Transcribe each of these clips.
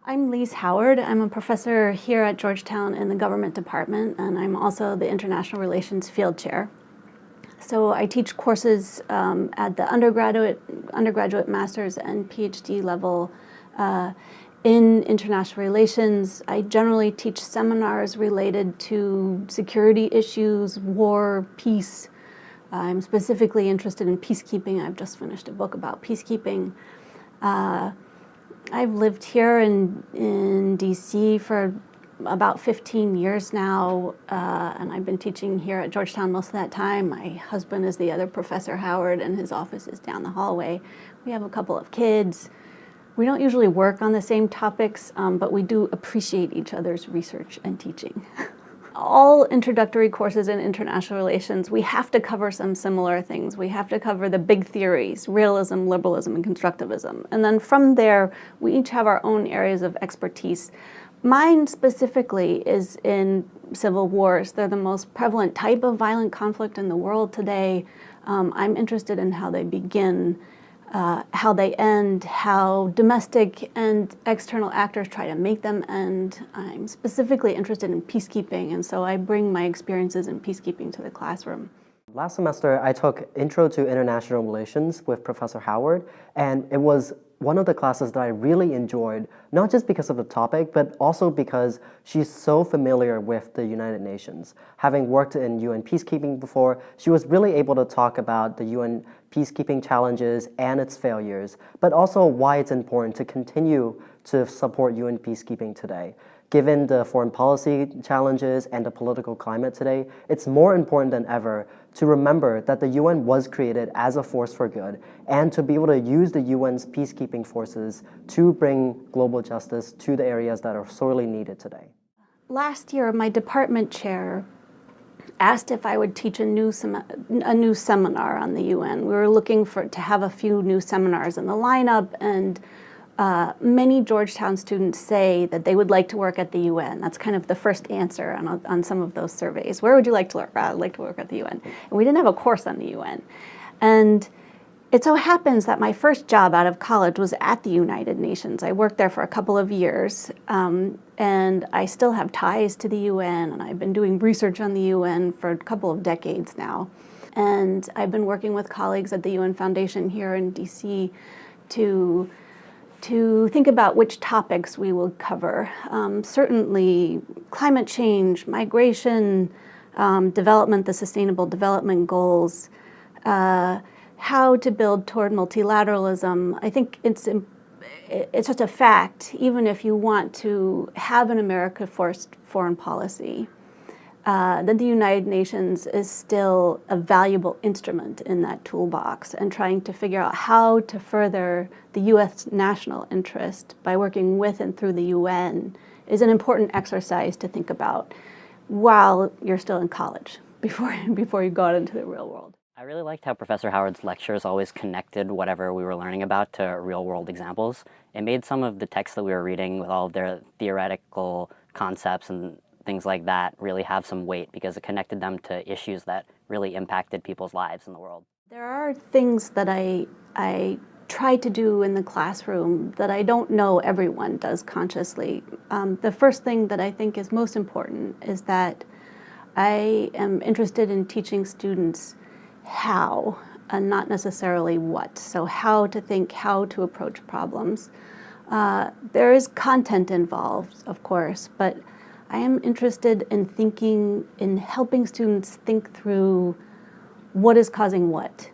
I'm Lise Howard. I'm a professor here at Georgetown in the government department, and I'm also the international relations field chair. So I teach courses at the undergraduate, master's, and PhD level in international relations. I generally teach seminars related to security issues, war, peace. I'm specifically interested in peacekeeping. I've just finished a book about peacekeeping. I've lived here in DC for about 15 years now, and I've been teaching here at Georgetown most of that time. My husband is the other Professor Howard, and his office is down the hallway. We have a couple of kids. We don't usually work on the same topics, but we do appreciate each other's research and teaching. All introductory courses in international relations, we have to cover some similar things. We have to cover the big theories, realism, liberalism, and constructivism. And then from there, we each have our own areas of expertise. Mine specifically is in civil wars. They're the most prevalent type of violent conflict in the world today. I'm interested in how they begin, how they end, how domestic and external actors try to make them end. I'm specifically interested in peacekeeping, and so I bring my experiences in peacekeeping to the classroom. Last semester, I took Intro to International Relations with Professor Howard, and it was one of the classes that I really enjoyed, not just because of the topic, but also because she's so familiar with the United Nations. Having worked in UN peacekeeping before, she was really able to talk about the UN peacekeeping challenges and its failures, but also why it's important to continue to support UN peacekeeping today. Given the foreign policy challenges and the political climate today, it's more important than ever to remember that the UN was created as a force for good and to be able to use the UN's peacekeeping forces to bring global justice to the areas that are sorely needed today. Last year, my department chair asked if I would teach a new seminar on the UN. We were looking to have a few new seminars in the lineup, and many Georgetown students say that they would like to work at the UN. That's kind of the first answer on some of those surveys. Where would you like to work? I'd like to work at the UN. And we didn't have a course on the UN. And it so happens that my first job out of college was at the United Nations. I worked there for a couple of years, and I still have ties to the UN, and I've been doing research on the UN for a couple of decades now. And I've been working with colleagues at the UN Foundation here in DC to think about which topics we will cover. Certainly climate change, migration, development, the Sustainable Development Goals, how to build toward multilateralism. I think it's just a fact, even if you want to have an America-first foreign policy, that the United Nations is still a valuable instrument in that toolbox, and trying to figure out how to further the U.S. national interest by working with and through the UN is an important exercise to think about while you're still in college, before you go out into the real world. I really liked how Professor Howard's lectures always connected whatever we were learning about to real-world examples. It made some of the texts that we were reading with all of their theoretical concepts and things like that really have some weight because it connected them to issues that really impacted people's lives in the world. There are things that I try to do in the classroom that I don't know everyone does consciously. The first thing that I think is most important is that I am interested in teaching students how, and not necessarily what. So how to think, how to approach problems. There is content involved, of course, but I am interested in helping students think through what is causing what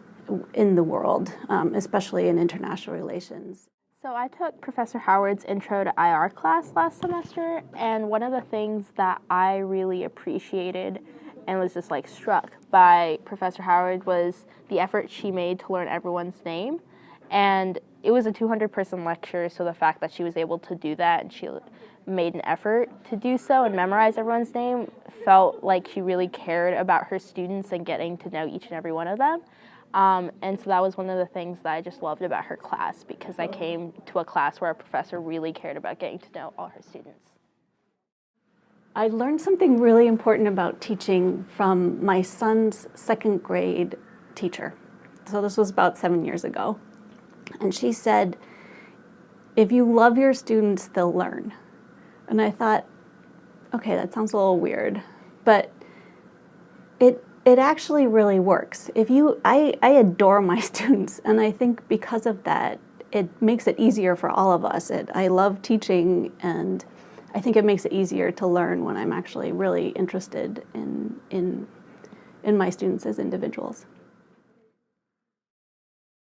in the world, especially in international relations. So I took Professor Howard's Intro to IR class last semester, and one of the things that I really appreciated and was just like struck by Professor Howard was the effort she made to learn everyone's name. And it was a 200-person lecture, so the fact that she was able to do that and she made an effort to do so and memorize everyone's name felt like she really cared about her students and getting to know each and every one of them. And so that was one of the things that I just loved about her class, because I came to a class where a professor really cared about getting to know all her students. I learned something really important about teaching from my son's second grade teacher. So this was about 7 years ago. And she said, if you love your students, they'll learn. And I thought, okay, that sounds a little weird, but it actually really works. I adore my students, and I think because of that, it makes it easier for all of us. I love teaching, and I think it makes it easier to learn when I'm actually really interested in my students as individuals.